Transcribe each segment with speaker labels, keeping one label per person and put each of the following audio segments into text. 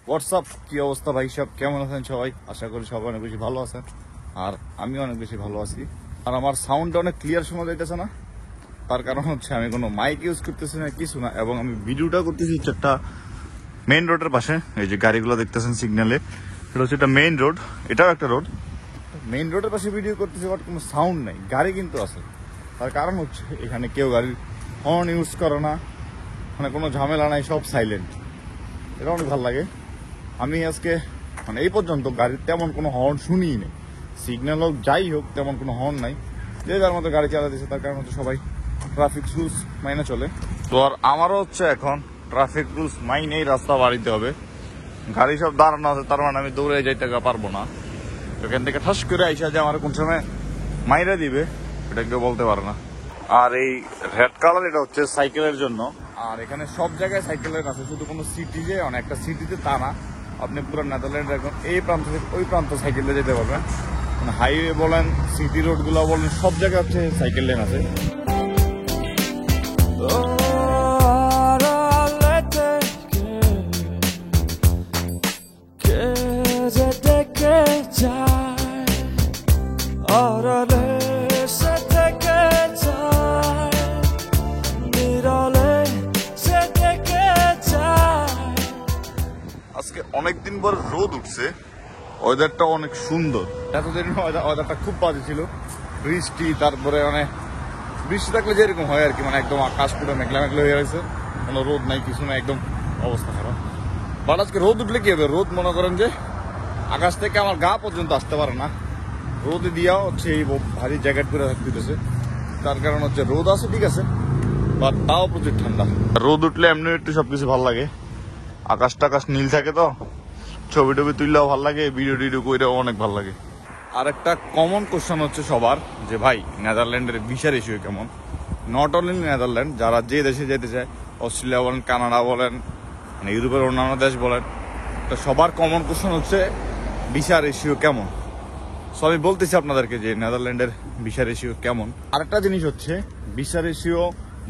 Speaker 1: WhatsApp, কি অবস্থা ভাই? সব কেমন আছেন সবাই? আশা করি সবাই অনেক বেশি ভালো আছেন, আর আমি অনেক বেশি ভালো আছি। আর আমার সাউন্ডটা অনেক ক্লিয়ার শোনা যাইতেছে না, তার কারণ হচ্ছে আমি কোনো মাইক ইউজ করতেছি না, কিছু না। এবং আমি ভিডিওটা করতেছি হচ্ছে একটা মেইন রোডের পাশে। এই যে গাড়িগুলো দেখতেছেন সিগন্যালে, এটা হচ্ছে একটা মেইন রোড, এটাও একটা রোড। মেইন রোডের পাশে ভিডিও করতেছি, বাট কোনো সাউন্ড নেই। গাড়ি কিন্তু আছে, তার কারণ হচ্ছে এখানে কেউ গাড়ির হর্ন ইউজ করে না, মানে কোনো ঝামেলা নাই, সব সাইলেন্ট। এটা অনেক ভালো লাগে। আমি আজকে মানে এই পর্যন্ত গাড়ির তেমন কোনো হর্ন শুনিই নেই, সিগন্যাল হোক যাই হোক তেমন কোনো হর্ন নাই। যে যার মতো গাড়ি চালাতেছে, তার কারণ হচ্ছে সবাই ট্রাফিক রুলস মাইনে চলে। তো আর আমারও হচ্ছে এখন ট্রাফিক রুলস মাইনেই রাস্তা বাড়িতে হবে। গাড়ি সব দাঁড়ানো আছে, তার মানে আমি দৌড়ে যাইতে পারবো না। এখান থেকে ঠাস করে আইসা যে আমার কোন সময় মাইরা দিবে এটা কেউ বলতে পারে না। আর এই রেড কালার এটা হচ্ছে সাইকেলের জন্য। আর এখানে সব জায়গায় সাইকেলের আছে, শুধু কোনো সিটি যে অনেকটা সিটিতে তা না। আপনি পুরো নেদারল্যান্ড এখন এই প্রান্ত থেকে ওই প্রান্ত সাইকেলে যেতে পারবেন। মানে হাইওয়ে বলেন, সিটি রোড গুলো বলেন, সব জায়গায় হচ্ছে সাইকেল লেন আছে। আজকে অনেকদিন পর রোদ উঠছে, ওয়েদারটা অনেক সুন্দর। এতদিন ওয়েদারটা খুব বাজে ছিল, বৃষ্টি, তারপরে অনেক বৃষ্টি থাকলে যেরকম হয় আর কি, মানে একদম আকাশ পুরো মেঘলা মেঘলা হয়ে গেছে, কোনো রোদ নাই, কিছু না, একদম অবস্থা খারাপ। বাট আজকে রোদ উঠলে কি হবে? রোদ মনে করেন যে আকাশ থেকে আমার গা পর্যন্ত আসতে পারে না, রোদে দিয়াও হচ্ছে এই ভারী জ্যাকেট পরে থাকতেছে। তার কারণ হচ্ছে রোদ আছে ঠিক আছে, বাট তাও প্রচুর ঠান্ডা। রোদ উঠলে এমনি একটু সবকিছু ভালো লাগে, আকাশ টাকাশ নীল থাকে, তো ছবি টবি তুললেও ভালো লাগে, ভিডিও টিডিও কইরেও অনেক ভালো লাগে। আর একটা কমন কোশ্চেন হচ্ছে সবার, যে ভাই নেদারল্যান্ডের ভিসা রেশিও কেমন? নট অনলি নেদারল্যান্ড, যারা যে দেশে যেতে চায়, অস্ট্রেলিয়া বলেন, কানাডা বলেন, মানে ইউরোপের অন্যান্য দেশ বলেন, তো সবার কমন কোশ্চেন হচ্ছে ভিসা রেশিও কেমন। সো আমি বলতেছি আপনাদেরকে যে নেদারল্যান্ডের ভিসা রেশিও কেমন। আরেকটা জিনিস হচ্ছে, ভিসা রেশিও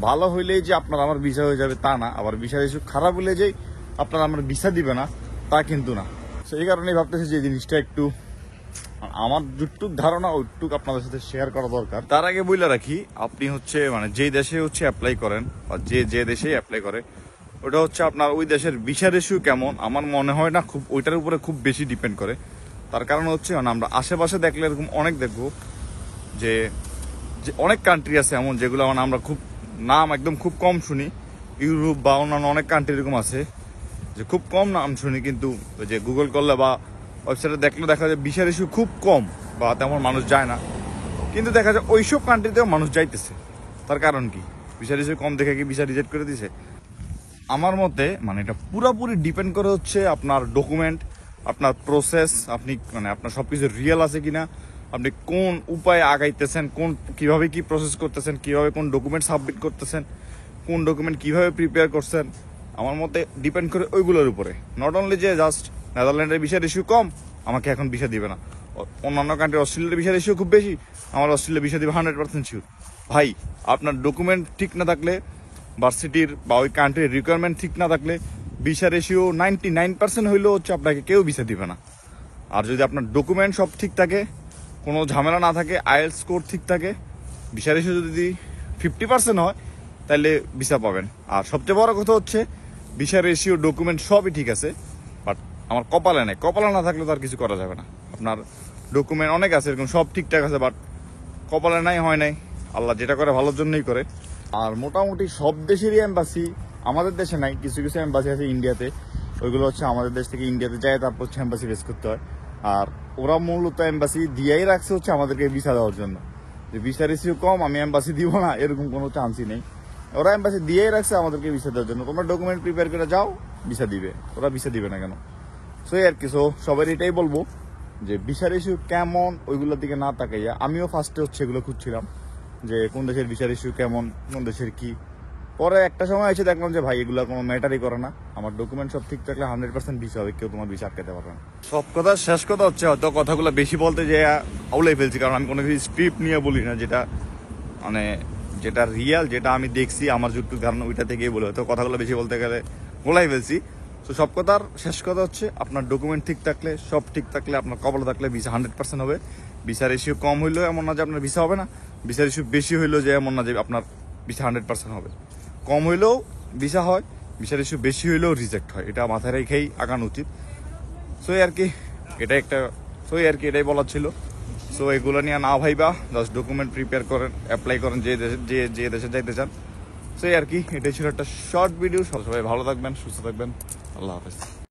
Speaker 1: ভালো হইলেই যে আপনার আমার ভিসা হয়ে যাবে তা না, আবার ভিসা রেশিও খারাপ হইলে যে আপনার আমার ভিসা দিবে না তা কিন্তু না। সেই কারণেই ভাবতেছি যে জিনিসটা একটু আমার যতটুক ধারণা ওইটুক আপনাদের সাথে শেয়ার করা দরকার। তার আগে বলে রাখি, আপনি হচ্ছে মানে যে দেশে হচ্ছে অ্যাপ্লাই করেন, বা যে দেশে অ্যাপ্লাই করে, ওটা হচ্ছে আপনার ওই দেশের ভিসা রেশিও কেমন, আমার মনে হয় না খুব ওইটার উপরে খুব বেশি ডিপেন্ড করে। তার কারণ হচ্ছে মানে আমরা আশেপাশে দেখলে এরকম অনেক দেখবো যে অনেক কান্ট্রি আছে এমন যেগুলো মানে আমরা খুব নাম একদম খুব কম শুনি। ইউরোপ বা অন্যান্য অনেক কান্ট্রি এরকম আছে যে খুব কম নাম শুনি, কিন্তু যে গুগল করলে বা ওয়েবসাইটে দেখলে দেখা যায় ভিসা রেশিও খুব কম বা তেমন মানুষ যায় না, কিন্তু দেখা যায় ওইসব কান্ট্রিতেও মানুষ যাইতেছে। তার কারণ কি? ভিসা রেশিও কম দেখে কি ভিসা রিজেক্ট করে দিছে? আমার মতে মানে এটা পুরোপুরি ডিপেন্ড করে হচ্ছে আপনার ডকুমেন্ট, আপনার প্রসেস, আপনি মানে আপনার সবকিছু রিয়েল আছে কিনা, আপনি কোন উপায়ে আগাইতেছেন, কোন কিভাবে কি প্রসেস করতেছেন, কিভাবে কোন ডকুমেন্ট সাবমিট করতেছেন, কোন ডকুমেন্ট কিভাবে প্রিপেয়ার করছেন। আমার মতে ডিপেন্ড করে ওইগুলোর উপরে। নট অনলি যে জাস্ট নেদারল্যান্ডের ভিসা রেশিও কম, আমাকে এখন ভিসা দিবে না। অন্যান্য কান্ট্রি, অস্ট্রেলিয়ার ভিসা রেশিও খুব বেশি, আমার অস্ট্রেলিয়া ভিসা দিবে 100% শিওর। ভাই আপনার ডকুমেন্ট ঠিক না থাকলে, ভার্সিটির বা ওই কান্ট্রির রিকোয়ারমেন্ট ঠিক না থাকলে, ভিসা রেশিও 99% হইলেও হচ্ছে আপনাকে কেউ ভিসা দিবে না। আর যদি আপনার ডকুমেন্ট সব ঠিক থাকে, কোনো ঝামেলা না থাকে, আইএলটিএস স্কোর ঠিক থাকে, ভিসা রেশিও যদি 50% হয়, তাহলে ভিসা পাবেন। আর সবচেয়ে বড় কথা হচ্ছে ভিসা রেশিও, ডকুমেন্ট সবই ঠিক আছে, বাট আমার কপালে নেই। কপালে না থাকলে তো আর কিছু করা যাবে না। আপনার ডকুমেন্ট অনেক আছে এরকম, সব ঠিকঠাক আছে, বাট কপালে নাই, হয় নাই। আল্লাহ যেটা করে ভালোর জন্যই করে। আর মোটামুটি সব দেশেরই এম্বাসি, আমাদের দেশে নাই, কিছু কিছু এম্বাসি আছে ইন্ডিয়াতে, ওইগুলো হচ্ছে আমাদের দেশ থেকে ইন্ডিয়াতে যায়, তারপর হচ্ছে এম্বাসি ফেস করতে হয়। আর ওরা মূলত এম্বাসি দিয়েই রাখছে হচ্ছে আমাদেরকে ভিসা দেওয়ার জন্য, যে ভিসা রিসিভ কম আমি এম্বাসি দিব না, এরকম কোনো চান্সই নেই। ওরা এম্বাসি দিয়েই রাখছে আমাদেরকে ভিসা দেওয়ার জন্য, তোমরা ডকুমেন্ট প্রিপেয়ার করে যাও, ভিসা দিবে। ওরা ভিসা দিবে না কেন? সো আর কি, সো সবাই এটাই বলবো যে ভিসা রেশিও কেমন ওইগুলোর দিকে না তাকাইয়া, আমিও ফার্স্টে হচ্ছে এগুলো খুঁজছিলাম যে কোন দেশের ভিসা রেশিও কেমন, কোন দেশের কি। পরে একটা সময় এসে দেখলাম যে ভাই এগুলো কোনো ম্যাটারই করে না, আমার ডকুমেন্ট সব ঠিক থাকলে 100% ভিসা হবে, কেউ তোমার ভিসা আটকাতে পারবে না। সব কথা শেষ কথা হচ্ছে, হয়তো কথাগুলো বেশি বলতে যে আউলাই ফেলছি, কারণ আমি কোনো কিছু স্ক্রিপ্ট নিয়ে বলি না, যেটা মানে যেটা রিয়াল, যেটা আমি দেখছি, আমার যুক্তি ধারণা ওইটা থেকেই বলে, হয়তো কথাগুলো বেশি বলতে গেলে গোলাই ফেলছি। তো সব কথার শেষ কথা হচ্ছে আপনার ডকুমেন্ট ঠিক থাকলে, সব ঠিক থাকলে, আপনার কপালে থাকলে ভিসা 100% হবে। ভিসার ইস্যু কম হইলেও এমন না যে আপনার ভিসা হবে না, ভিসার ইস্যু বেশি হইলেও যে এমন না যে আপনার ভিসা 100% হবে। কম হইলেও ভিসা হয়, ভিসার ইস্যু বেশি হইলেও রিজেক্ট হয়, এটা মাথায় রেখেই আগানো উচিত। সো আর কি এটাই বলার ছিল। সো এগুলো নিয়ে না ভাইবা, জাস্ট ডকুমেন্ট প্রিপেয়ার করেন, অ্যাপ্লাই করেন যে দেশে যাইতে চান। সো আর কি এটাই ছিল একটা শর্ট ভিডিও। সবাই ভালো থাকবেন, সুস্থ থাকবেন, আল্লাহ হাফেজ।